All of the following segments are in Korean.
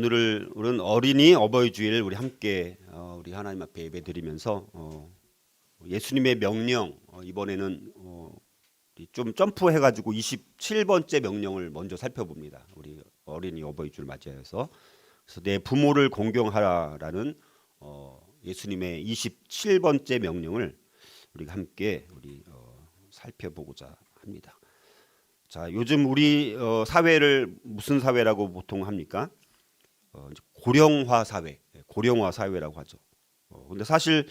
오늘은 어린이 어버이 주일 우리 함께 우리 하나님 앞에 예배드리면서 예수님의 명령 이번에는 좀 점프해가지고 27번째 명령을 먼저 살펴봅니다. 우리 어린이 어버이 주일 맞이해서 그래서 내 부모를 공경하라라는 예수님의 27번째 명령을 우리가 함께 살펴보고자 합니다. 자, 요즘 우리 사회를 무슨 사회라고 보통 합니까? 고령화 사회, 고령화 사회라고 하죠. 근데 사실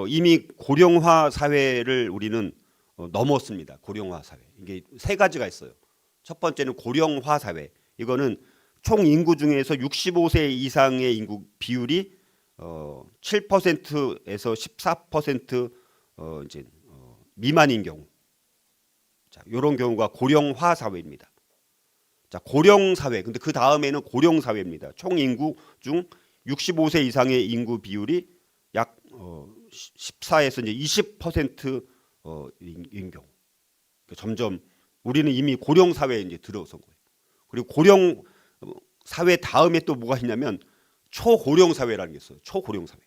이미 고령화 사회를 우리는 넘었습니다. 고령화 사회. 이게 세 가지가 있어요. 첫 번째는 고령화 사회. 이거는 총 인구 중에서 65세 이상의 인구 비율이 7%에서 14% 이제 미만인 경우. 자, 이런 경우가 고령화 사회입니다. 자, 고령 사회. 근데 그 다음에는 고령 사회입니다. 총 인구 중 65세 이상의 인구 비율이 약 14에서 이제 20%인 경우. 점점 우리는 이미 고령 사회에 이제 들어선 거예요. 그리고 고령 사회 다음에 또 뭐가 있냐면 초고령 사회라는 게 있어요. 초고령 사회.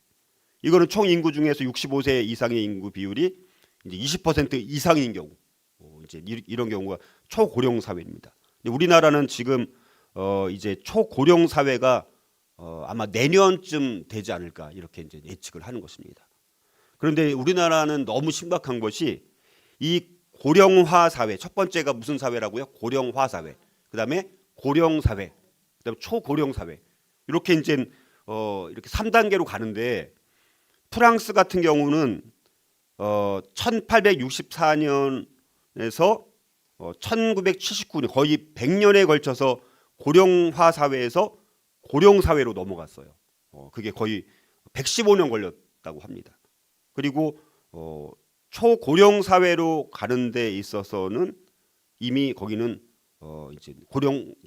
이거는 총 인구 중에서 65세 이상의 인구 비율이 이제 20% 이상인 경우. 이제 이런 경우가 초고령 사회입니다. 우리나라는 지금 이제 초고령 사회가 아마 내년쯤 되지 않을까 이렇게 이제 예측을 하는 것입니다. 그런데 우리나라는 너무 심각한 것이 이 고령화 사회, 첫 번째가 무슨 사회라고요? 고령화 사회. 그다음에 고령 사회. 그다음에 초고령 사회. 이렇게 이제 이렇게 3단계로 가는데 프랑스 같은 경우는 1864년에서 1979년 거의 100년에 걸쳐서 고령화 사회에서 고령 사회로 넘어갔어요. 그게 거의 115년 걸렸다고 합니다. 그리고 초고령 사회로 가는 데 있어서는 이미 거기는 이제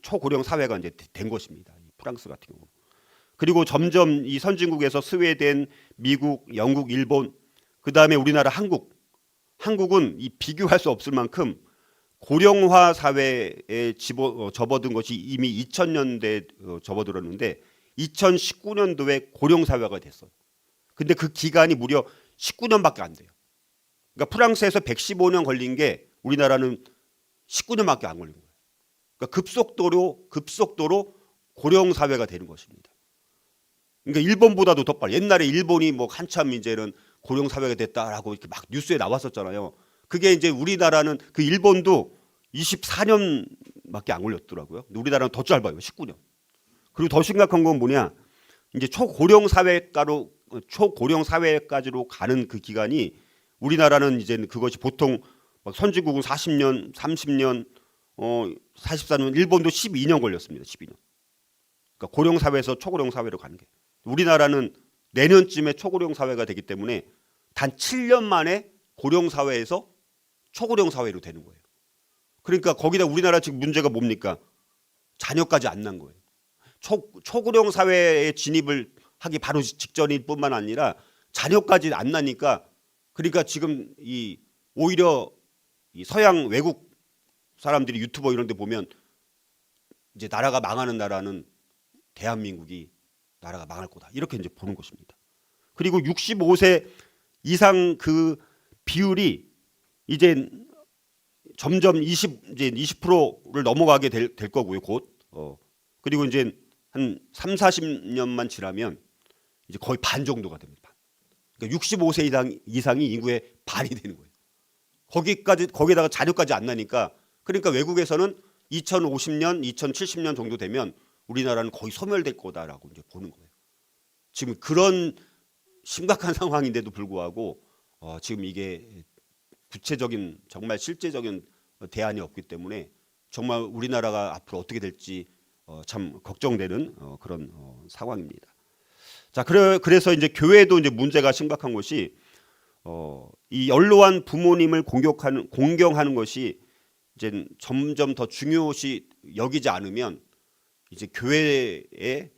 초고령 사회가 이제 된 것입니다. 프랑스 같은 경우. 그리고 점점 이 선진국에서 스웨덴, 미국, 영국, 일본, 그다음에 우리나라 한국은 이 비교할 수 없을 만큼 고령화 사회에 접어든 것이 이미 2000년대에 접어들었는데 2019년도에 고령 사회가 됐어요. 근데 그 기간이 무려 19년밖에 안 돼요. 그러니까 프랑스에서 115년 걸린 게 우리나라는 19년밖에 안 걸린 거예요. 그러니까 급속도로 고령 사회가 되는 것입니다. 그러니까 일본보다도 더 빨리. 옛날에 일본이 뭐 한참 이제는 고령 사회가 됐다라고 이렇게 막 뉴스에 나왔었잖아요. 그게 이제 우리나라는 그 일본도 24년밖에 안 걸렸더라고요. 근데 우리나라는 더 짧아요. 19년. 그리고 더 심각한 건 뭐냐? 이제 초고령 사회까지로 가는 그 기간이 우리나라는 이제 그것이 보통 막 선진국은 40년, 30년, 44년, 일본도 12년 걸렸습니다. 12년. 그러니까 고령 사회에서 초고령 사회로 가는 게. 우리나라는 내년쯤에 초고령 사회가 되기 때문에 단 7년 만에 고령 사회에서 초고령 사회로 되는 거예요. 그러니까 거기다 우리나라 지금 문제가 뭡니까? 자녀까지 안 난 거예요. 초고령 사회에 진입을 하기 바로 직전일 뿐만 아니라 자녀까지 안 나니까 그러니까 지금 오히려 이 서양 외국 사람들이 유튜버 이런 데 보면 이제 나라가 망하는 나라는 대한민국이 나라가 망할 거다. 이렇게 이제 보는 것입니다. 그리고 65세 이상 그 비율이 이제 점점 20%를 넘어가게 될 거고요. 곧. 그리고 이제 한 3, 40년만 지나면 이제 거의 반 정도가 됩니다. 그러니까 65세 이상이 인구의 반이 되는 거예요. 거기다가 자녀까지 안 나니까 그러니까 외국에서는 2050년, 2070년 정도 되면 우리나라는 거의 소멸될 거다라고 이제 보는 거예요. 지금 그런 심각한 상황인데도 불구하고 지금 이게 구체적인 정말 실제적인 대안이 없기 때문에 정말 우리나라가 앞으로 어떻게 될지 참 걱정되는 그런 상황입니다. 자, 그래서 이제 교회도 이제 문제가 심각한 것이 이 연로한 부모님을 공경하는 것이 이제 점점 더 중요시 여기지 않으면 이제 교회에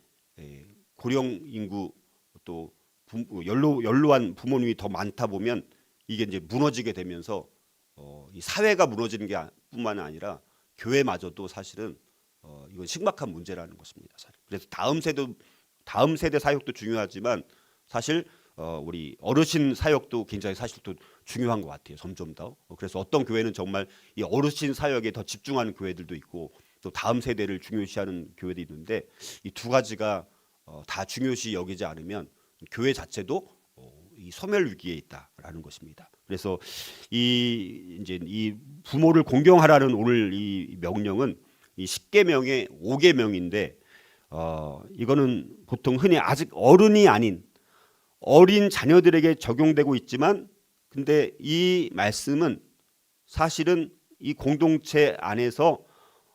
고령 인구 또 연로한 부모님이 더 많다 보면 이게 이제 무너지게 되면서 이 사회가 무너지는 게 뿐만 아니라 교회마저도 사실은 이건 심각한 문제라는 것입니다. 사실. 그래서 다음 세대 사역도 중요하지만 사실 우리 어르신 사역도 굉장히 사실 또 중요한 것 같아요. 점점 더. 그래서 어떤 교회는 정말 이 어르신 사역에 더 집중하는 교회들도 있고 또 다음 세대를 중요시하는 교회도 있는데 이 두 가지가 다 중요시 여기지 않으면 교회 자체도 이 소멸 위기에 있다라는 것입니다. 그래서 이 부모를 공경하라는 오늘 이 명령은 이 10계명의 5계명인데 이거는 보통 흔히 아직 어른이 아닌 어린 자녀들에게 적용되고 있지만 근데 이 말씀은 사실은 이 공동체 안에서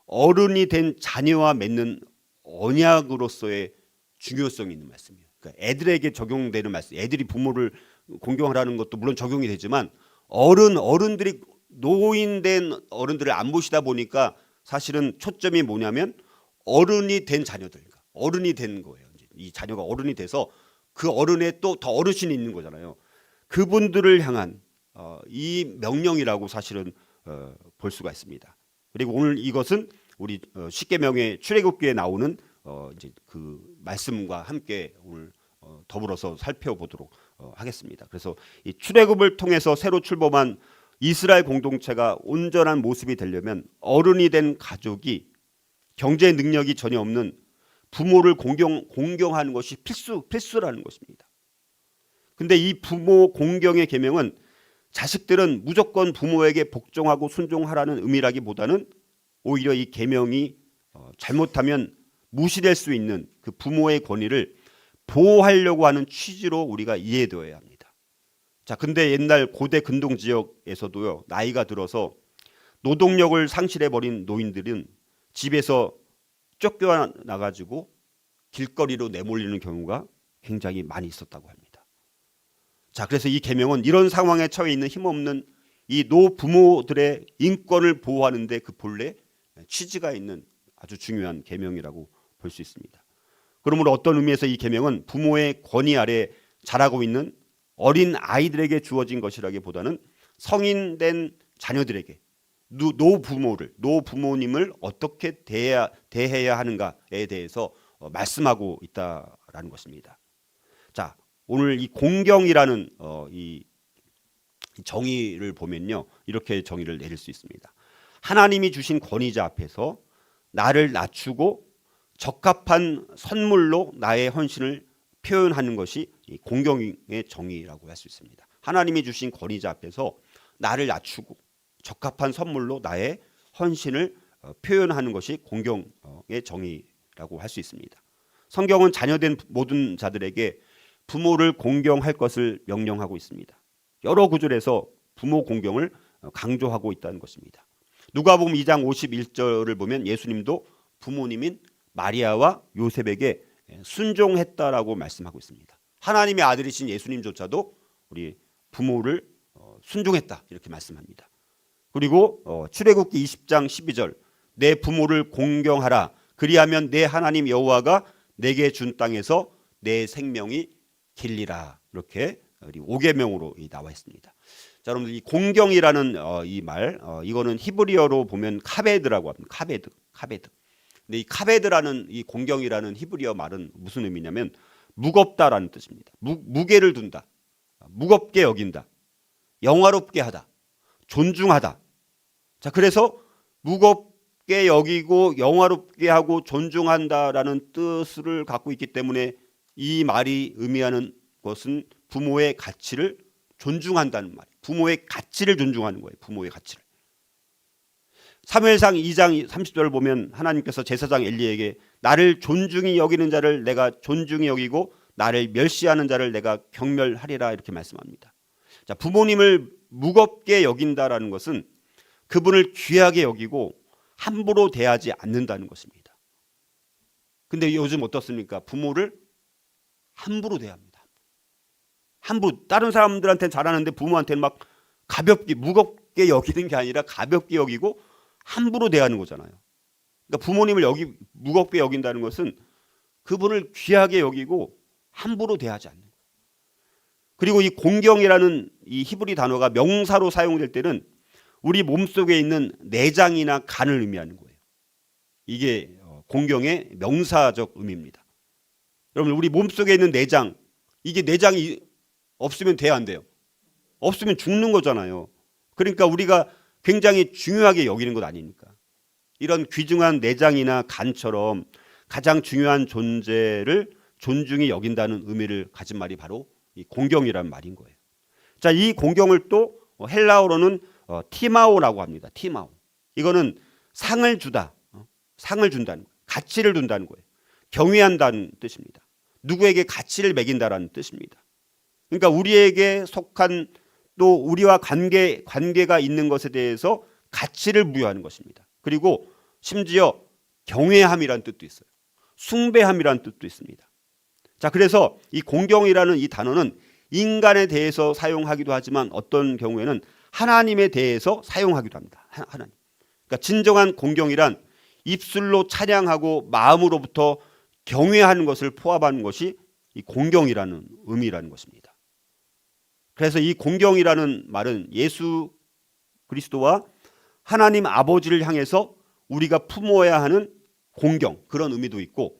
어른이 된 자녀와 맺는 언약으로서의 중요성이 있는 말씀이에요. 그러니까 애들에게 적용되는 말씀. 애들이 부모를 공경하라는 것도 물론 적용이 되지만 어른들이 노인된 어른들을 안 보시다 보니까 사실은 초점이 뭐냐면 어른이 된 자녀들, 그러니까 어른이 된 거예요. 이 자녀가 어른이 돼서 그 어른에 또 더 어르신이 있는 거잖아요. 그분들을 향한 이 명령이라고 사실은 볼 수가 있습니다. 그리고 오늘 이것은 우리 10계명의 출애굽기에 나오는 이제 그 말씀과 함께 오늘 더불어서 살펴보도록 하겠습니다. 그래서 이 출애굽을 통해서 새로 출범한 이스라엘 공동체가 온전한 모습이 되려면 어른이 된 가족이 경제 능력이 전혀 없는 부모를 공경하는 것이 필수라는 것입니다. 근데 이 부모 공경의 계명은 자식들은 무조건 부모에게 복종하고 순종하라는 의미라기보다는 오히려 이 계명이 잘못하면 무시될 수 있는 그 부모의 권위를 보호하려고 하는 취지로 우리가 이해되어야 합니다. 자, 근데 옛날 고대 근동 지역에서도요, 나이가 들어서 노동력을 상실해버린 노인들은 집에서 쫓겨나가지고 길거리로 내몰리는 경우가 굉장히 많이 있었다고 합니다. 자, 그래서 이 계명은 이런 상황에 처해 있는 힘없는 이 노부모들의 인권을 보호하는데 그 본래 취지가 있는 아주 중요한 계명이라고 볼 수 있습니다. 그러므로 어떤 의미에서 이 계명은 부모의 권위 아래 자라고 있는 어린 아이들에게 주어진 것이라기보다는 성인된 자녀들에게 노부모님을 어떻게 대해야 하는가에 대해서 말씀하고 있다라는 것입니다. 자, 오늘 이 공경이라는 이 정의를 보면요, 이렇게 정의를 내릴 수 있습니다. 하나님이 주신 권위자 앞에서 나를 낮추고 적합한 선물로 나의 헌신을 표현하는 것이 이 공경의 정의라고 할 수 있습니다. 하나님이 주신 권위자 앞에서 나를 낮추고 적합한 선물로 나의 헌신을 표현하는 것이 공경의 정의라고 할 수 있습니다. 성경은 자녀된 모든 자들에게 부모를 공경할 것을 명령하고 있습니다. 여러 구절에서 부모 공경을 강조하고 있다는 것입니다. 누가복음 2장 51절을 보면 예수님도 부모님인 마리아와 요셉에게 순종했다라고 말씀하고 있습니다. 하나님의 아들이신 예수님조차도 우리 부모를 순종했다 이렇게 말씀합니다. 그리고 출애굽기 20장 12절 내 부모를 공경하라 그리하면 내 하나님 여호와가 내게 준 땅에서 내 생명이 길리라 이렇게 우리 5계명으로 나와 있습니다. 자, 여러분들 이 공경이라는 이 말 이거는 히브리어로 보면 카베드라고 합니다. 카베드. 근데 이 카베드라는 이 공경이라는 히브리어 말은 무슨 의미냐면 무겁다라는 뜻입니다. 무게를 둔다, 무겁게 여긴다, 영화롭게 하다, 존중하다. 자, 그래서 무겁게 여기고 영화롭게 하고 존중한다라는 뜻을 갖고 있기 때문에 이 말이 의미하는 것은 부모의 가치를 존중한다는 말이에요. 부모의 가치를 존중하는 거예요. 부모의 가치를. 사무엘상 2장 30절을 보면 하나님께서 제사장 엘리에게 나를 존중히 여기는 자를 내가 존중히 여기고 나를 멸시하는 자를 내가 경멸하리라 이렇게 말씀합니다. 자, 부모님을 무겁게 여긴다라는 것은 그분을 귀하게 여기고 함부로 대하지 않는다는 것입니다. 근데 요즘 어떻습니까? 부모를 함부로 대합니다. 함부로 다른 사람들한테는 잘하는데 부모한테는 막 가볍게 무겁게 여기는 게 아니라 가볍게 여기고 함부로 대하는 거잖아요. 그러니까 부모님을 무겁게 여긴다는 것은 그분을 귀하게 여기고 함부로 대하지 않는 거예요. 그리고 이 공경이라는 이 히브리 단어가 명사로 사용될 때는 우리 몸속에 있는 내장이나 간을 의미하는 거예요. 이게 공경의 명사적 의미입니다. 여러분, 우리 몸속에 있는 내장, 이게 내장이 없으면 돼야 안 돼요? 없으면 죽는 거잖아요. 그러니까 우리가 굉장히 중요하게 여기는 것 아닙니까? 이런 귀중한 내장이나 간처럼 가장 중요한 존재를 존중히 여긴다는 의미를 가진 말이 바로 이 공경이라는 말인 거예요. 자, 이 공경을 또 헬라어로는 티마오라고 합니다. 티마오. 이거는 상을 주다, 상을 준다는 거예요. 가치를 둔다는 거예요. 경외한다는 뜻입니다. 누구에게 가치를 매긴다라는 뜻입니다. 그러니까 우리에게 속한 또 우리와 관계가 있는 것에 대해서 가치를 부여하는 것입니다. 그리고 심지어 경외함이라는 뜻도 있어요. 숭배함이라는 뜻도 있습니다. 자, 그래서 이 공경이라는 이 단어는 인간에 대해서 사용하기도 하지만 어떤 경우에는 하나님에 대해서 사용하기도 합니다. 하나님. 그러니까 진정한 공경이란 입술로 찬양하고 마음으로부터 경외하는 것을 포함하는 것이 이 공경이라는 의미라는 것입니다. 그래서 이 공경이라는 말은 예수 그리스도와 하나님 아버지를 향해서 우리가 품어야 하는 공경, 그런 의미도 있고,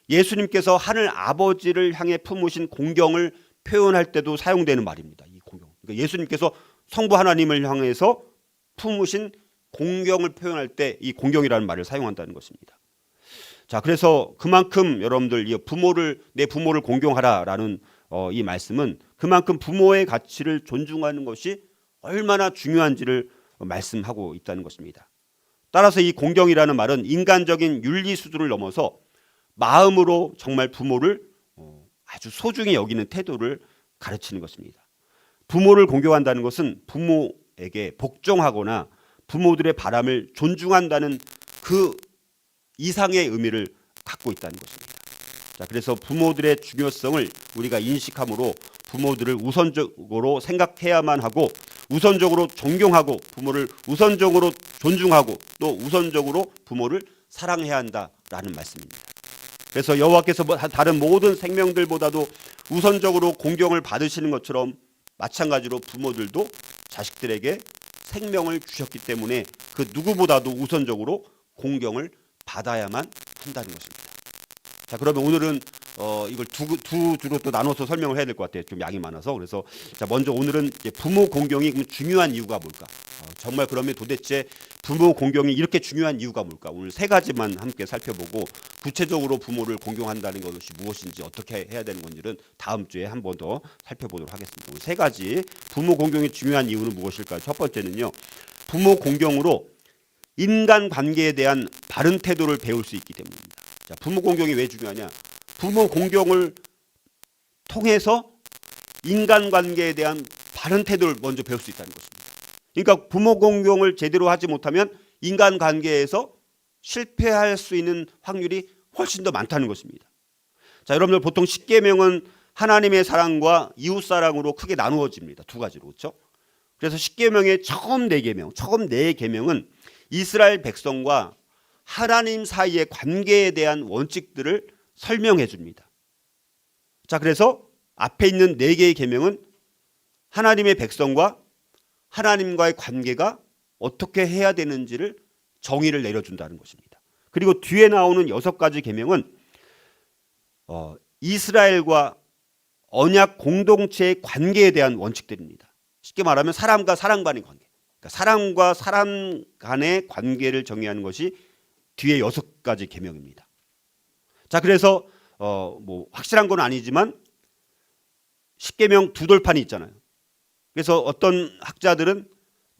예수님께서 하늘 아버지를 향해 품으신 공경을 표현할 때도 사용되는 말입니다. 이 공경. 그러니까 예수님께서 성부 하나님을 향해서 품으신 공경을 표현할 때 이 공경이라는 말을 사용한다는 것입니다. 자, 그래서 그만큼 여러분들 내 부모를 공경하라라는 이 말씀은 그만큼 부모의 가치를 존중하는 것이 얼마나 중요한지를 말씀하고 있다는 것입니다. 따라서 이 공경이라는 말은 인간적인 윤리 수준을 넘어서 마음으로 정말 부모를 아주 소중히 여기는 태도를 가르치는 것입니다. 부모를 공경한다는 것은 부모에게 복종하거나 부모들의 바람을 존중한다는 그 이상의 의미를 갖고 있다는 것입니다. 자, 그래서 부모들의 중요성을 우리가 인식함으로 부모들을 우선적으로 생각해야만 하고, 우선적으로 존경하고, 부모를 우선적으로 존중하고, 또 우선적으로 부모를 사랑해야 한다라는 말씀입니다. 그래서 여호와께서 다른 모든 생명들보다도 우선적으로 공경을 받으시는 것처럼 마찬가지로 부모들도 자식들에게 생명을 주셨기 때문에 그 누구보다도 우선적으로 공경을 받아야만 한다는 것입니다. 자, 그러면 오늘은 이걸 두 주로 또 나눠서 설명을 해야 될 것 같아요. 좀 양이 많아서. 그래서 자, 먼저 오늘은 부모 공경이 중요한 이유가 뭘까? 정말 그러면 도대체 부모 공경이 이렇게 중요한 이유가 뭘까? 오늘 세 가지만 함께 살펴보고 구체적으로 부모를 공경한다는 것이 무엇인지, 어떻게 해야 되는 건지는 다음 주에 한 번 더 살펴보도록 하겠습니다. 오늘 세 가지 부모 공경이 중요한 이유는 무엇일까요? 첫 번째는요, 부모 공경으로 인간 관계에 대한 바른 태도를 배울 수 있기 때문입니다. 자, 부모 공경이 왜 중요하냐? 부모 공경을 통해서 인간관계에 대한 바른 태도를 먼저 배울 수 있다는 것입니다. 그러니까 부모 공경을 제대로 하지 못하면 인간관계에서 실패할 수 있는 확률이 훨씬 더 많다는 것입니다. 자, 여러분들 보통 십계명은 하나님의 사랑과 이웃 사랑으로 크게 나누어집니다. 두 가지로, 그렇죠? 그래서 십계명의 처음 네 계명은 이스라엘 백성과 하나님 사이의 관계에 대한 원칙들을 설명해 줍니다. 자, 그래서 앞에 있는 네 개의 계명은 하나님의 백성과 하나님과의 관계가 어떻게 해야 되는지를 정의를 내려준다는 것입니다. 그리고 뒤에 나오는 6가지 계명은 이스라엘과 언약 공동체의 관계에 대한 원칙들입니다. 쉽게 말하면 사람과 사람 간의 관계, 그러니까 사람과 사람 간의 관계를 정의하는 것이 뒤에 6가지 계명입니다. 자, 그래서 뭐 확실한 건 아니지만 십계명 두 돌판이 있잖아요. 그래서 어떤 학자들은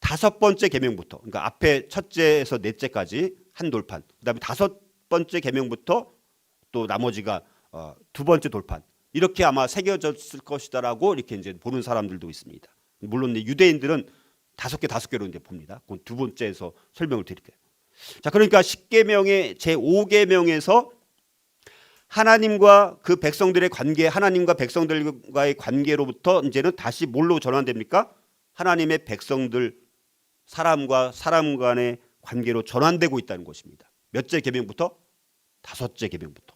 5번째 계명부터, 그러니까 앞에 첫째에서 넷째까지 한 돌판, 그다음에 5번째 계명부터 또 나머지가 두 번째 돌판, 이렇게 아마 새겨졌을 것이다라고 이렇게 이제 보는 사람들도 있습니다. 물론 유대인들은 5개로 이제 봅니다. 그 두 번째에서 설명을 드릴게요. 자, 그러니까 십계명의 제5계명에서 하나님과 그 백성들의 관계, 하나님과 백성들과의 관계로부터 이제는 다시 뭘로 전환됩니까? 하나님의 백성들, 사람과 사람 간의 관계로 전환되고 있다는 것입니다. 몇째 계명부터? 5째 계명부터.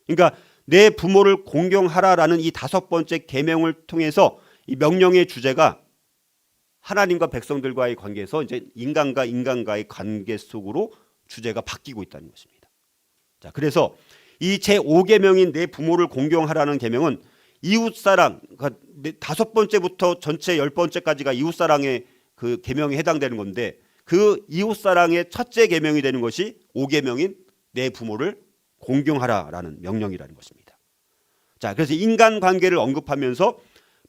그러니까 내 부모를 공경하라라는 이 5번째 계명을 통해서 이 명령의 주제가 하나님과 백성들과의 관계에서 이제 인간과 인간과의 관계 속으로 주제가 바뀌고 있다는 것입니다. 자, 그래서 이 제5계명인 내 부모를 공경하라는 계명은 이웃사랑, 그러니까 5번째부터 전체 10번째까지가 이웃사랑의 그 계명에 해당되는 건데 그 이웃사랑의 첫째 계명이 되는 것이 5계명인 내 부모를 공경하라라는 명령이라는 것입니다. 자, 그래서 인간관계를 언급하면서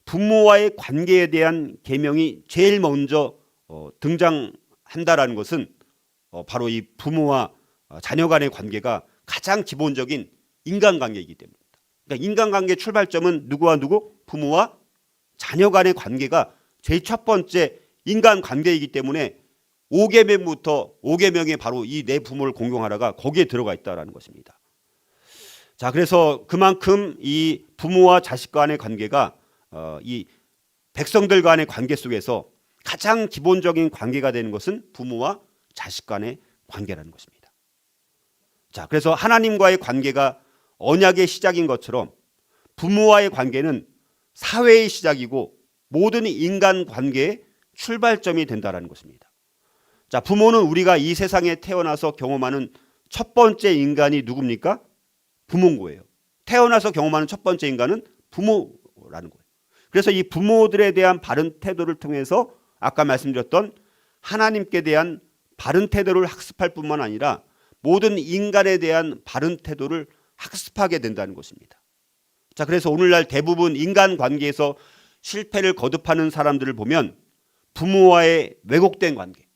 부모와의 관계에 대한 계명이 제일 먼저 등장한다라는 것은 바로 이 부모와 자녀 간의 관계가 가장 기본적인 인간관계이기 때문입니다. 그러니까 인간관계 출발점은 누구와 누구? 부모와 자녀 간의 관계가 제일 첫 번째 인간관계이기 때문에 5계명에 바로 이 내 부모를 공경하라가 거기에 들어가 있다라는 것입니다. 자, 그래서 그만큼 이 부모와 자식 간의 관계가 이 백성들 간의 관계 속에서 가장 기본적인 관계가 되는 것은 부모와 자식 간의 관계라는 것입니다. 자, 그래서 하나님과의 관계가 언약의 시작인 것처럼 부모와의 관계는 사회의 시작이고 모든 인간 관계의 출발점이 된다는 것입니다. 자, 부모는 우리가 이 세상에 태어나서 경험하는 첫 번째 인간이 누굽니까? 부모인 거예요. 태어나서 경험하는 첫 번째 인간은 부모라는 거예요. 그래서 이 부모들에 대한 바른 태도를 통해서 아까 말씀드렸던 하나님께 대한 바른 태도를 학습할 뿐만 아니라 모든 인간에 대한 바른 태도를 학습하게 된다는 것입니다. 자, 그래서 오늘날 대부분 인간관계에서 실패를 거듭하는 사람들을 보면 부모와의 왜곡된 관계,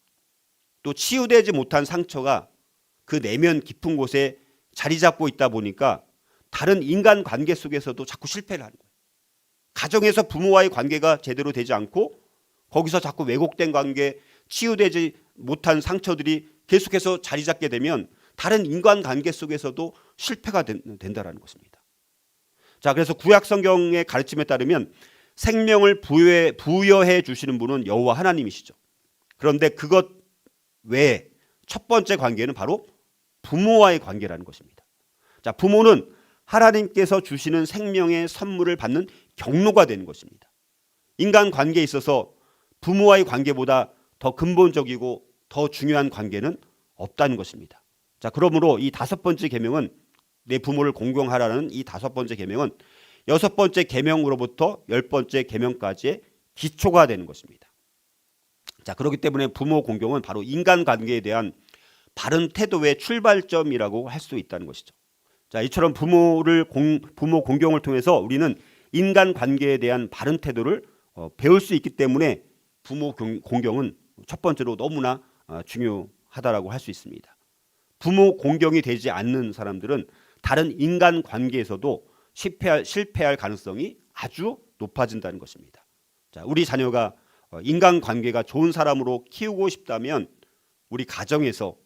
또 치유되지 못한 상처가 그 내면 깊은 곳에 자리 잡고 있다 보니까 다른 인간관계 속에서도 자꾸 실패를 하는 거예요. 가정에서 부모와의 관계가 제대로 되지 않고 거기서 자꾸 왜곡된 관계, 치유되지 못한 상처들이 계속해서 자리 잡게 되면 다른 인간관계 속에서도 실패가 된다는 것입니다. 자, 그래서 구약 성경의 가르침에 따르면 생명을 부여해 주시는 분은 여호와 하나님이시죠. 그런데 그것 외에 첫 번째 관계는 바로 부모와의 관계라는 것입니다. 자, 부모는 하나님께서 주시는 생명의 선물을 받는 경로가 되는 것입니다. 인간관계에 있어서 부모와의 관계보다 더 근본적이고 더 중요한 관계는 없다는 것입니다. 자, 그러므로 이 5번째 계명은 내 부모를 공경하라는 이 5번째 계명은 6번째 계명으로부터 10번째 계명까지의 기초가 되는 것입니다. 자, 그렇기 때문에 부모 공경은 바로 인간관계에 대한 바른 태도의 출발점이라고 할 수 있다는 것이죠. 자, 이처럼 부모 공경을 통해서 우리는 인간관계에 대한 바른 태도를 배울 수 있기 때문에 부모 공경은 첫 번째로 너무나 중요하다라고 할 수 있습니다. 부모 공경이 되지 않는 사람들은 다른 인간 관계에서도 실패할 가능성이 아주 높아진다는 것입니다. 자, 우리 자녀가 인간 관계가 좋은 사람으로 키우고 싶다면 우리 가정에서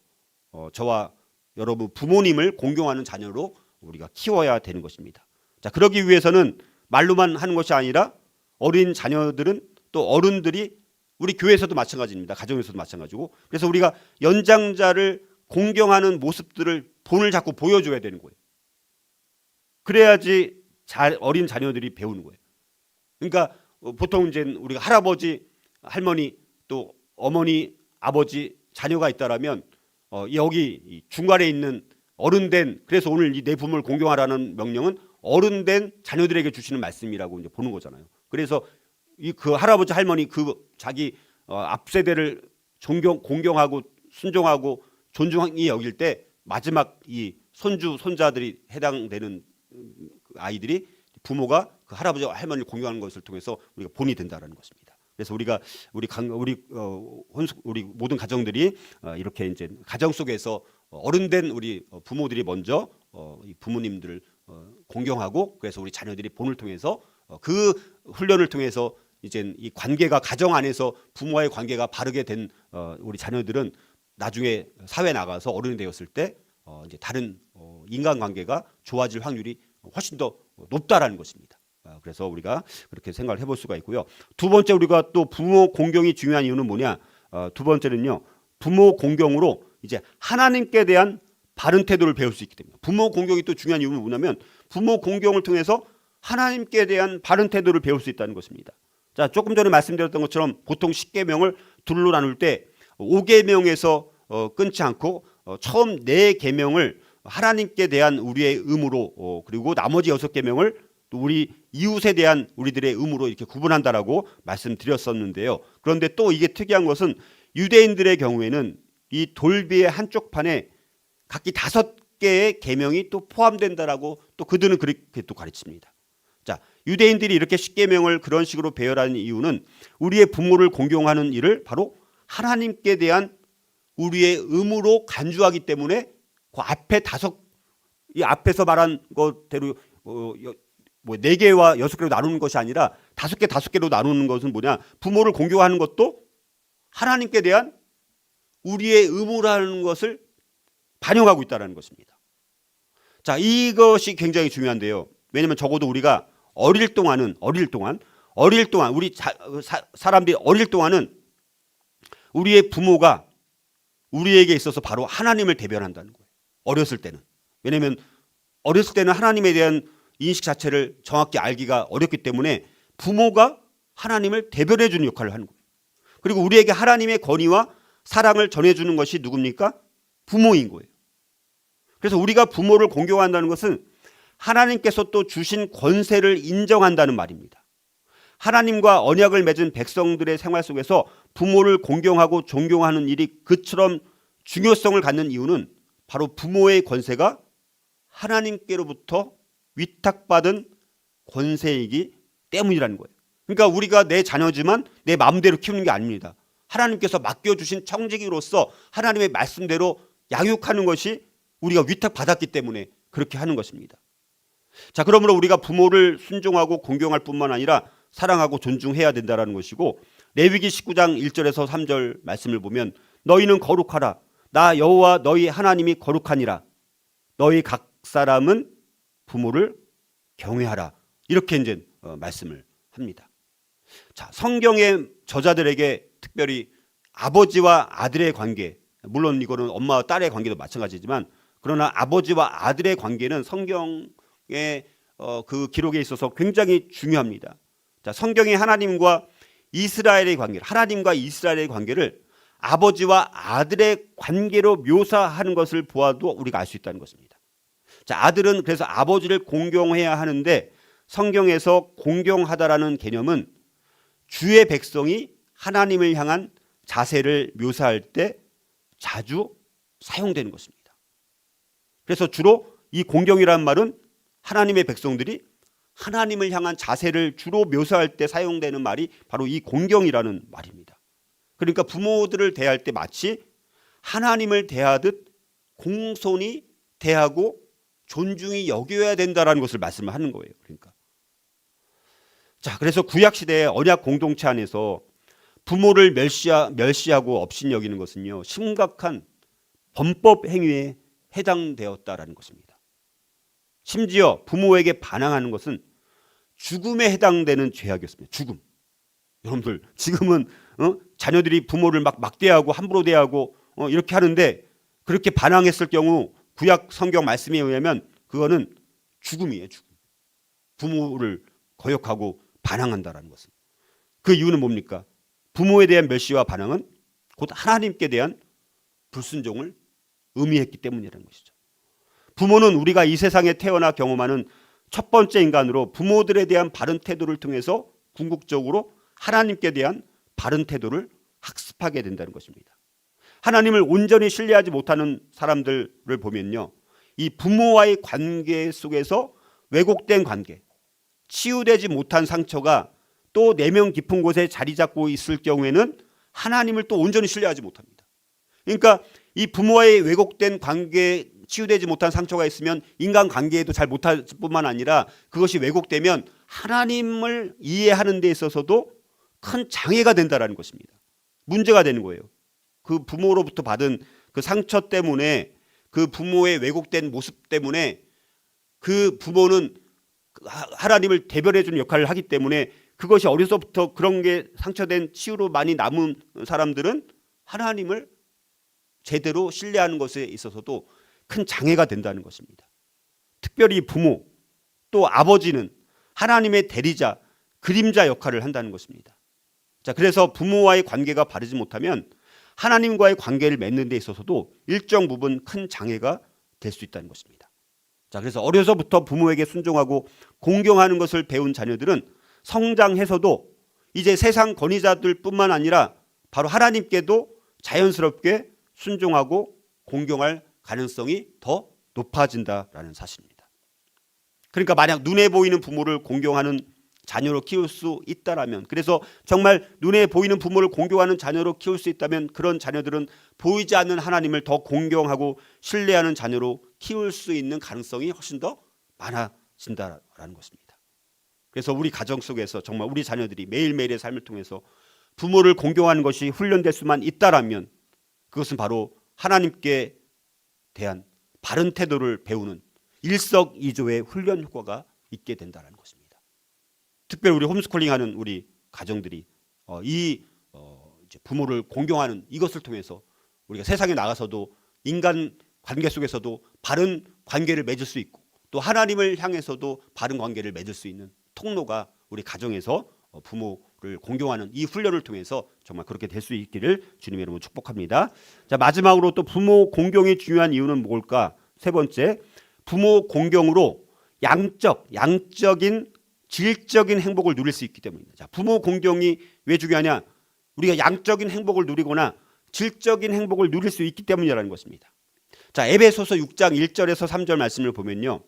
저와 여러분 부모님을 공경하는 자녀로 우리가 키워야 되는 것입니다. 자, 그러기 위해서는 말로만 하는 것이 아니라 어린 자녀들은 또 어른들이 우리 교회에서도 마찬가지입니다. 가정에서도 마찬가지고. 그래서 우리가 연장자를 공경하는 모습들을 본을 자꾸 보여줘야 되는 거예요. 그래야지 어린 자녀들이 배우는 거예요. 그러니까 보통 이제 우리가 할아버지, 할머니, 또 어머니, 아버지, 자녀가 있다라면 여기 중간에 있는 어른된, 그래서 오늘 이 내 부모를 공경하라는 명령은 어른된 자녀들에게 주시는 말씀이라고 이제 보는 거잖아요. 그래서 그 할아버지, 할머니 그 자기 앞 세대를 공경하고 순종하고 존중이 여길 때 마지막 이 손주, 손자들이 해당되는 아이들이 부모가 그 할아버지, 할머니를 공경하는 것을 통해서 우리가 본이 된다라는 것입니다. 그래서 우리 모든 가정들이 이렇게 이제 가정 속에서 어른된 우리 부모들이 먼저 이 부모님들을 공경하고, 그래서 우리 자녀들이 본을 통해서 그 훈련을 통해서 이제 이 관계가 가정 안에서 부모와의 관계가 바르게 된 우리 자녀들은 나중에 사회 나가서 어른이 되었을 때 이제 다른 인간관계가 좋아질 확률이 훨씬 더 높다라는 것입니다. 그래서 우리가 그렇게 생각을 해볼 수가 있고요. 두 번째, 우리가 또 부모 공경이 중요한 이유는 뭐냐? 두 번째는요, 부모 공경으로 이제 하나님께 대한 바른 태도를 배울 수 있기 때문에. 부모 공경이 또 중요한 이유는 뭐냐면 부모 공경을 통해서 하나님께 대한 바른 태도를 배울 수 있다는 것입니다. 자, 조금 전에 말씀드렸던 것처럼 보통 10계명을 둘로 나눌 때 5계명에서 끊지 않고 처음 4계명을 하나님께 대한 우리의 의무로 그리고 나머지 6계명을 또 우리 이웃에 대한 우리들의 의무로 이렇게 구분한다라고 말씀드렸었는데요. 그런데 또 이게 특이한 것은 유대인들의 경우에는 이 돌비의 한쪽 판에 각기 5개의 계명이 또 포함된다라고 또 그들은 그렇게 또 가르칩니다. 자, 유대인들이 이렇게 10계명을 그런 식으로 배열하는 이유는 우리의 부모를 공경하는 일을 바로 하나님께 대한 우리의 의무로 간주하기 때문에 그 앞에 이 앞에서 말한 것대로 4개와 6개로 나누는 것이 아니라 5개로 나누는 것은 뭐냐? 부모를 공경하는 것도 하나님께 대한 우리의 의무라는 것을 반영하고 있다는 것입니다. 자, 이것이 굉장히 중요한데요. 왜냐하면 적어도 우리가 어릴 동안 우리 사람들이 어릴 동안은 우리의 부모가 우리에게 있어서 바로 하나님을 대변한다는 거예요. 어렸을 때는. 왜냐하면 어렸을 때는 하나님에 대한 인식 자체를 정확히 알기가 어렵기 때문에 부모가 하나님을 대변해 주는 역할을 하는 거예요. 그리고 우리에게 하나님의 권위와 사랑을 전해주는 것이 누굽니까? 부모인 거예요. 그래서 우리가 부모를 공경한다는 것은 하나님께서 또 주신 권세를 인정한다는 말입니다. 하나님과 언약을 맺은 백성들의 생활 속에서 부모를 공경하고 존경하는 일이 그처럼 중요성을 갖는 이유는 바로 부모의 권세가 하나님께로부터 위탁받은 권세이기 때문이라는 거예요. 그러니까 우리가 내 자녀지만 내 마음대로 키우는 게 아닙니다. 하나님께서 맡겨주신 청지기로서 하나님의 말씀대로 양육하는 것이 우리가 위탁받았기 때문에 그렇게 하는 것입니다. 자, 그러므로 우리가 부모를 순종하고 공경할 뿐만 아니라 사랑하고 존중해야 된다는 것이고, 레위기 19장 1절에서 3절 말씀을 보면 너희는 거룩하라. 나 여호와 너희 하나님이 거룩하니라. 너희 각 사람은 부모를 경외하라. 이렇게 이제 말씀을 합니다. 자, 성경의 저자들에게 특별히 아버지와 아들의 관계, 물론 이거는 엄마와 딸의 관계도 마찬가지지만 그러나 아버지와 아들의 관계는 성경의 그 기록에 있어서 굉장히 중요합니다. 자, 성경이 하나님과 이스라엘의 관계를 아버지와 아들의 관계로 묘사하는 것을 보아도 우리가 알 수 있다는 것입니다. 자, 아들은 그래서 아버지를 공경해야 하는데 성경에서 공경하다라는 개념은 주의 백성이 하나님을 향한 자세를 묘사할 때 자주 사용되는 것입니다. 그래서 주로 이 공경이라는 말은 하나님의 백성들이 하나님을 향한 자세를 주로 묘사할 때 사용되는 말이 바로 이 공경이라는 말입니다. 그러니까 부모들을 대할 때 마치 하나님을 대하듯 공손히 대하고 존중히 여겨야 된다라는 것을 말씀을 하는 거예요. 그러니까 자, 그래서 구약 시대의 언약 공동체 안에서 부모를 멸시하고 업신여기는 것은요, 심각한 범법 행위에 해당되었다라는 것입니다. 심지어 부모에게 반항하는 것은 죽음에 해당되는 죄악이었습니다. 죽음. 여러분들 지금은 자녀들이 부모를 막 막대하고 함부로 대하고 이렇게 하는데 그렇게 반항했을 경우 구약 성경 말씀에 의하면 그거는 죽음이에요. 죽음. 부모를 거역하고 반항한다라는 것은. 그 이유는 뭡니까? 부모에 대한 멸시와 반항은 곧 하나님께 대한 불순종을 의미했기 때문이라는 것이죠. 부모는 우리가 이 세상에 태어나 경험하는 첫 번째 인간으로 부모들에 대한 바른 태도를 통해서 궁극적으로 하나님께 대한 바른 태도를 학습하게 된다는 것입니다. 하나님을 온전히 신뢰하지 못하는 사람들을 보면요, 이 부모와의 관계 속에서 왜곡된 관계, 치유되지 못한 상처가 또 내면 깊은 곳에 자리 잡고 있을 경우에는 하나님을 또 온전히 신뢰하지 못합니다. 그러니까 이 부모와의 왜곡된 관계, 치유되지 못한 상처가 있으면 인간관계에도 잘 못할 뿐만 아니라 그것이 왜곡되면 하나님을 이해하는 데 있어서도 큰 장애가 된다는 것입니다. 문제가 되는 거예요. 그 부모로부터 받은 그 상처 때문에, 그 부모의 왜곡된 모습 때문에 그 부모는 하나님을 대변해 주는 역할을 하기 때문에 그것이 어려서부터 그런 게 상처된 치유로 많이 남은 사람들은 하나님을 제대로 신뢰하는 것에 있어서도 큰 장애가 된다는 것입니다. 특별히 부모 또 아버지는 하나님의 대리자, 그림자 역할을 한다는 것입니다. 자, 그래서 부모와의 관계가 바르지 못하면 하나님과의 관계를 맺는 데 있어서도 일정 부분 큰 장애가 될 수 있다는 것입니다. 자, 그래서 어려서부터 부모에게 순종하고 공경하는 것을 배운 자녀들은 성장해서도 이제 세상 권위자들뿐만 아니라 바로 하나님께도 자연스럽게 순종하고 공경할 가능성이 더 높아진다라는 사실입니다. 그러니까 만약 눈에 보이는 부모를 공경하는 자녀로 키울 수 있다라면, 그래서 정말 눈에 보이는 부모를 공경하는 자녀로 키울 수 있다면 그런 자녀들은 보이지 않는 하나님을 더 공경하고 신뢰하는 자녀로 키울 수 있는 가능성이 훨씬 더 많아진다라는 것입니다. 그래서 우리 가정 속에서 정말 우리 자녀들이 매일매일의 삶을 통해서 부모를 공경하는 것이 훈련될 수만 있다라면 그것은 바로 하나님께 대한 바른 태도를 배우는 일석이조의 훈련 효과가 있게 된다는 것입니다. 특별히 우리 홈스쿨링하는 우리 가정들이 이제 부모를 공경하는 이것을 통해서 우리가 세상에 나가서도 인간 관계 속에서도 바른 관계를 맺을 수 있고 또 하나님을 향해서도 바른 관계를 맺을 수 있는 통로가 우리 가정에서 부모를 공경하는 이 훈련을 통해서 정말 그렇게 될 수 있기를 주님의 이름으로 축복합니다. 자, 마지막으로 또 부모 공경이 중요한 이유는 뭘까? 세 번째, 부모 공경으로 양적인 질적인 행복을 누릴 수 있기 때문입니다. 자, 부모 공경이 왜 중요하냐? 우리가 양적인 행복을 누리거나 질적인 행복을 누릴 수 있기 때문이라는 것입니다. 자, 에베소서 6장 1절에서 3절 말씀을 보면요,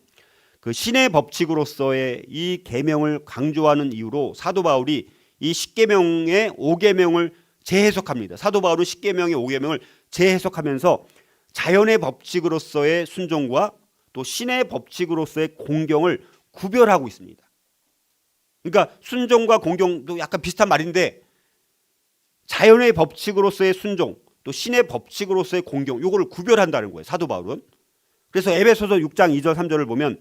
그 신의 법칙으로서의 이 계명을 강조하는 이유로 사도 바울이 이 10계명의 5계명을 재해석합니다. 사도 바울은 10계명의 5계명을 재해석하면서 자연의 법칙으로서의 순종과 또 신의 법칙으로서의 공경을 구별하고 있습니다. 그러니까 순종과 공경도 약간 비슷한 말인데 자연의 법칙으로서의 순종 또 신의 법칙으로서의 공경, 요거를 구별한다는 거예요, 사도 바울은. 그래서 에베소서 6장 2절 3절을 보면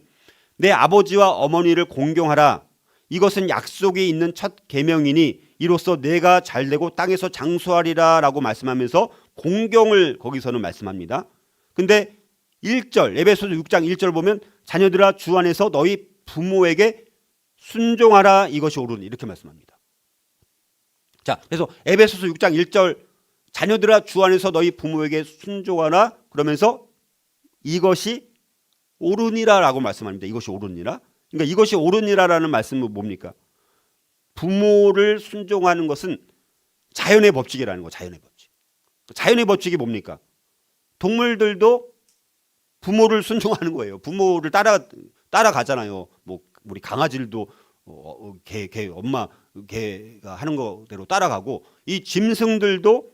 내 아버지와 어머니를 공경하라. 이것은 약속이 있는 첫 계명이니 이로써 내가 잘되고 땅에서 장수하리라 라고 말씀하면서 공경을 거기서는 말씀합니다. 근데 1절 에베소서 6장 1절 보면 자녀들아 주 안에서 너희 부모에게 순종하라 이것이 옳으니 이렇게 말씀합니다. 자, 그래서 에베소서 6장 1절 자녀들아 주 안에서 너희 부모에게 순종하라 그러면서 이것이 옳으니라라고 말씀합니다. 이것이 옳으니라. 그러니까 이것이 옳으니라라는 말씀은 뭡니까? 부모를 순종하는 것은 자연의 법칙이라는 거. 자연의 법칙. 자연의 법칙이 뭡니까? 동물들도 부모를 순종하는 거예요. 부모를 따라가잖아요. 뭐 우리 강아지들도 개 엄마 개가 하는 거대로 따라가고 이 짐승들도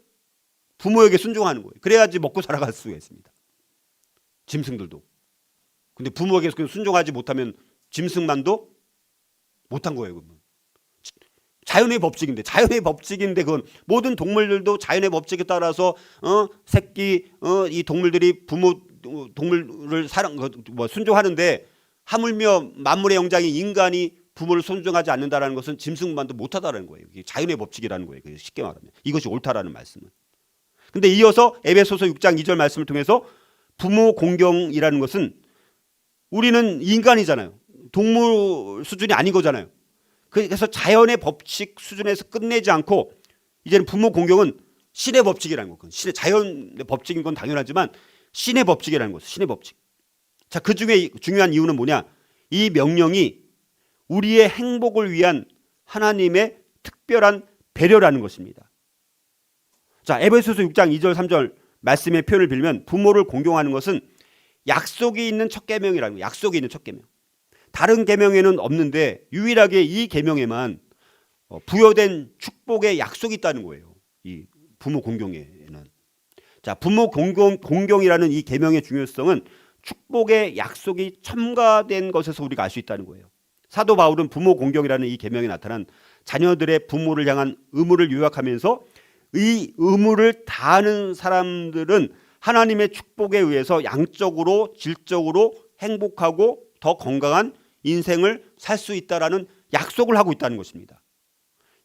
부모에게 순종하는 거예요. 그래야지 먹고 살아갈 수가 있습니다. 짐승들도. 근데 부모에게 순종하지 못하면 짐승만도 못한 거예요. 그러면. 자연의 법칙인데 그건 모든 동물들도 자연의 법칙에 따라서 이 동물들이 동물을 순종하는데 하물며 만물의 영장인 인간이 부모를 순종하지 않는다라는 것은 짐승만도 못하다라는 거예요. 이게 자연의 법칙이라는 거예요. 쉽게 말하면 이것이 옳다라는 말씀은. 근데 이어서 에베소서 6장 2절 말씀을 통해서 부모 공경이라는 것은 우리는 인간이잖아요. 동물 수준이 아닌 거잖아요. 그래서 자연의 법칙 수준에서 끝내지 않고 이제는 부모 공경은 신의 법칙이라는 거. 자연의 법칙인 건 당연하지만 신의 법칙이라는 거죠. 신의 법칙. 자, 그 중에 중요한 이유는 뭐냐? 이 명령이 우리의 행복을 위한 하나님의 특별한 배려라는 것입니다. 자, 에베소서 6장 2절 3절 말씀의 표현을 빌면 부모를 공경하는 것은 약속이 있는 첫 계명이라는 거예요. 약속이 있는 첫 계명. 다른 계명에는 없는데 유일하게 이 계명에만 부여된 축복의 약속이 있다는 거예요. 이 부모 공경에는. 자, 부모 공경이라는 이 계명의 중요성은 축복의 약속이 첨가된 것에서 우리가 알 수 있다는 거예요. 사도 바울은 부모 공경이라는 이 계명에 나타난 자녀들의 부모를 향한 의무를 요약하면서 이 의무를 다하는 사람들은 하나님의 축복에 의해서 양적으로 질적으로 행복하고 더 건강한 인생을 살 수 있다라는 약속을 하고 있다는 것입니다.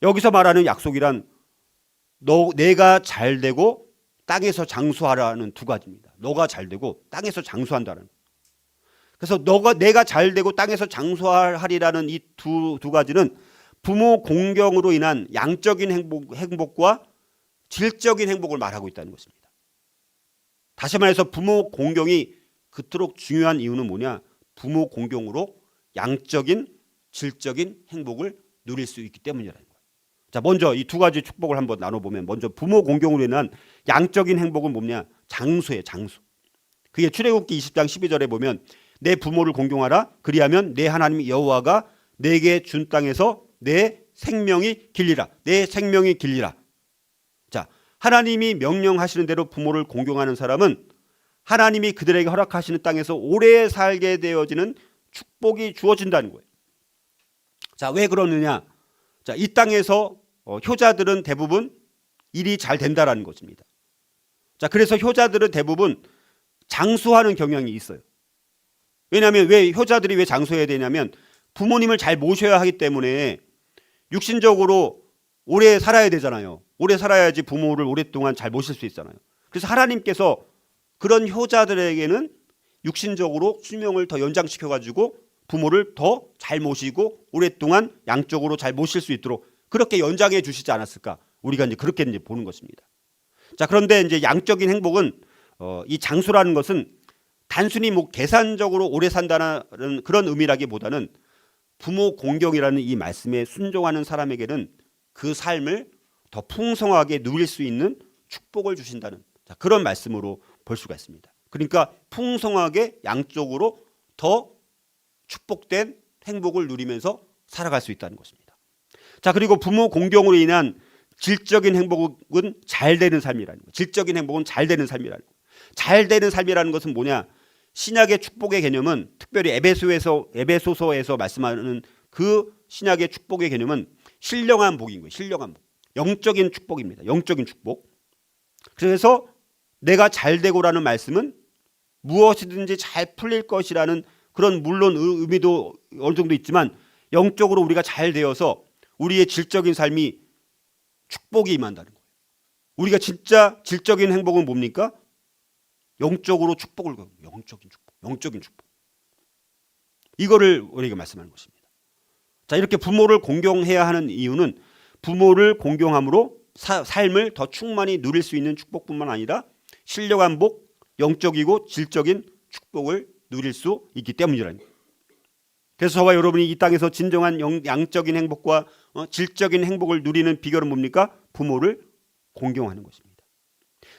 여기서 말하는 약속이란 내가 잘되고 땅에서 장수하라는 두 가지입니다. 너가 잘되고 땅에서 장수한다는. 그래서 내가 잘되고 땅에서 장수하리라는 이 두 가지는 부모 공경으로 인한 양적인 행복과 질적인 행복을 말하고 있다는 것입니다. 다시 말해서 부모 공경이 그토록 중요한 이유는 뭐냐? 부모 공경으로 양적인 질적인 행복을 누릴 수 있기 때문이라는 거예요. 자, 먼저 이 두 가지 축복을 한번 나눠보면, 먼저 부모 공경으로 인한 양적인 행복은 뭐냐? 장수예요. 장수. 그게 출애굽기 20장 12절에 보면 내 부모를 공경하라. 그리하면 내 하나님 여호와가 내게 준 땅에서 내 생명이 길리라. 내 생명이 길리라. 자, 하나님이 명령하시는 대로 부모를 공경하는 사람은 하나님이 그들에게 허락하시는 땅에서 오래 살게 되어지는 축복이 주어진다는 거예요. 자, 왜 그러느냐? 자, 이 땅에서 효자들은 대부분 일이 잘 된다라는 것입니다. 자, 그래서 효자들은 대부분 장수하는 경향이 있어요. 왜냐하면 왜 효자들이 왜 장수해야 되냐면 부모님을 잘 모셔야 하기 때문에 육신적으로 오래 살아야 되잖아요. 오래 살아야지 부모를 오랫동안 잘 모실 수 있잖아요. 그래서 하나님께서 그런 효자들에게는 육신적으로 수명을 더 연장시켜가지고 부모를 더 잘 모시고 오랫동안 양적으로 잘 모실 수 있도록 그렇게 연장해 주시지 않았을까? 우리가 이제 그렇게 이제 보는 것입니다. 자, 그런데 이제 양적인 행복은 이 장수라는 것은 단순히 뭐 계산적으로 오래 산다는 그런 의미라기보다는 부모 공경이라는 이 말씀에 순종하는 사람에게는 그 삶을 더 풍성하게 누릴 수 있는 축복을 주신다는 그런 말씀으로 볼 수가 있습니다. 그러니까 풍성하게 양쪽으로 더 축복된 행복을 누리면서 살아갈 수 있다는 것입니다. 자, 그리고 부모 공경으로 인한 질적인 행복은 잘 되는 삶이라는 거예요. 질적인 행복은 잘 되는 삶이라는 거예요. 잘 되는 삶이라는 것은 뭐냐? 신약의 축복의 개념은 특별히 에베소서에서 말씀하는 그 신약의 축복의 개념은 신령한 복인 거예요. 신령한 복. 영적인 축복입니다. 영적인 축복. 그래서 내가 잘 되고라는 말씀은 무엇이든지 잘 풀릴 것이라는 그런 물론 의미도 어느 정도 있지만 영적으로 우리가 잘 되어서 우리의 질적인 삶이 축복이 임한다는 거예요. 우리가 진짜 질적인 행복은 뭡니까? 영적으로 축복을, 영적인 축복, 영적인 축복. 이거를 우리가 말씀하는 것입니다. 자, 이렇게 부모를 공경해야 하는 이유는 부모를 공경함으로 삶을 더 충만히 누릴 수 있는 축복뿐만 아니라 신령한 복, 영적이고 질적인 축복을 누릴 수 있기 때문이라는 거예요. 그래서 저와 여러분이 이 땅에서 진정한 양적인 행복과 질적인 행복을 누리는 비결은 뭡니까? 부모를 공경하는 것입니다.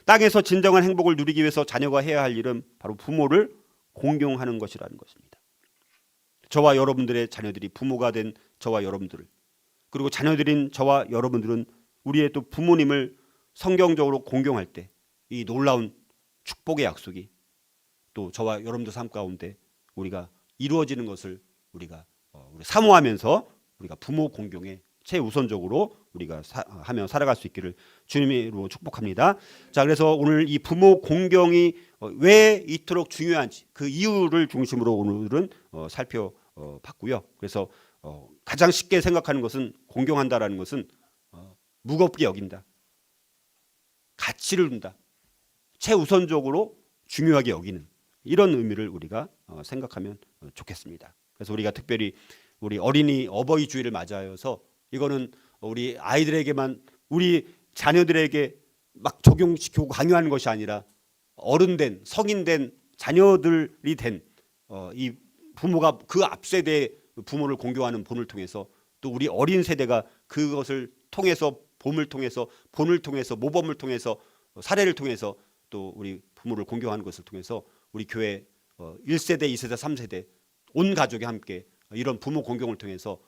땅에서 진정한 행복을 누리기 위해서 자녀가 해야 할 일은 바로 부모를 공경하는 것이라는 것입니다. 저와 여러분들의 자녀들이 부모가 된 저와 여러분들을, 그리고 자녀들인 저와 여러분들은 우리의 또 부모님을 성경적으로 공경할 때 이 놀라운 축복의 약속이 또 저와 여러분들 삶 가운데 우리가 이루어지는 것을 우리가 사모하면서 우리가 부모 공경에 최우선적으로 우리가 하며 살아갈 수 있기를 주님으로 축복합니다. 자, 그래서 오늘 이 부모 공경이 왜 이토록 중요한지 그 이유를 중심으로 오늘은 살펴봤고요. 그래서 가장 쉽게 생각하는 것은 공경한다라는 것은 무겁게 여긴다, 가치를 둔다, 최우선적으로 중요하게 여기는 이런 의미를 우리가 생각하면 좋겠습니다. 그래서 우리가 특별히 우리 어린이 어버이 주일을 맞아서 이거는 우리 아이들에게만, 우리 자녀들에게 막 적용시키고 강요하는 것이 아니라 어른된 성인된 자녀들이 된 이 부모가 그 앞세대의 부모를 공경하는 본을 통해서 또 우리 어린 세대가 그것을 통해서 본을 통해서 모범을 통해서 사례를 통해서 또 우리 부모를 공경하는 것을 통해서 우리 교회 1세대, 2세대, 3세대 온 가족이 함께 이런 부모 공경을 통해서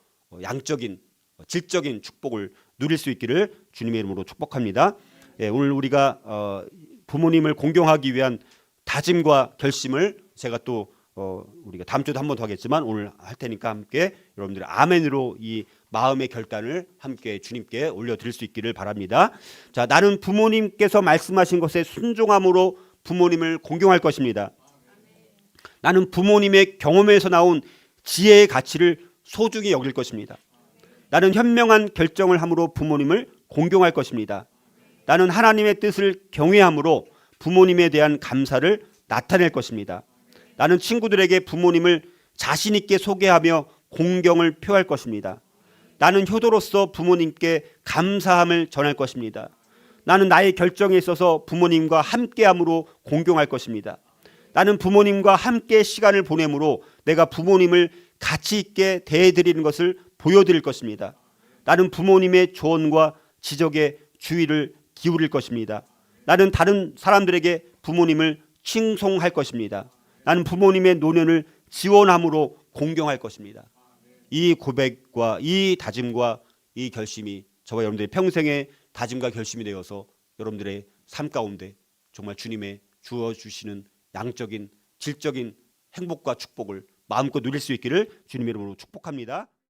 양적인 질적인 축복을 누릴 수 있기를 주님의 이름으로 축복합니다. 예, 오늘 우리가 부모님을 공경하기 위한 다짐과 결심을 제가 또 우리가 다음 주에도 한 번 더 하겠지만 오늘 할 테니까 함께 여러분들의 아멘으로 이 마음의 결단을 함께 주님께 올려드릴 수 있기를 바랍니다. 자, 나는 부모님께서 말씀하신 것에 순종함으로 부모님을 공경할 것입니다. 나는 부모님의 경험에서 나온 지혜의 가치를 소중히 여길 것입니다. 나는 현명한 결정을 함으로 부모님을 공경할 것입니다. 나는 하나님의 뜻을 경외함으로 부모님에 대한 감사를 나타낼 것입니다. 나는 친구들에게 부모님을 자신 있게 소개하며 공경을 표할 것입니다. 나는 효도로서 부모님께 감사함을 전할 것입니다. 나는 나의 결정에 있어서 부모님과 함께함으로 공경할 것입니다. 나는 부모님과 함께 시간을 보내므로 내가 부모님을 가치 있게 대해드리는 것을 보여드릴 것입니다. 나는 부모님의 조언과 지적에 주의를 기울일 것입니다. 나는 다른 사람들에게 부모님을 칭송할 것입니다. 나는 부모님의 노년을 지원함으로 공경할 것입니다. 이 고백과 이 다짐과 이 결심이 저와 여러분들의 평생의 다짐과 결심이 되어서 여러분들의 삶 가운데 정말 주님의 주어주시는 양적인 질적인 행복과 축복을 마음껏 누릴 수 있기를 주님의 이름으로 축복합니다.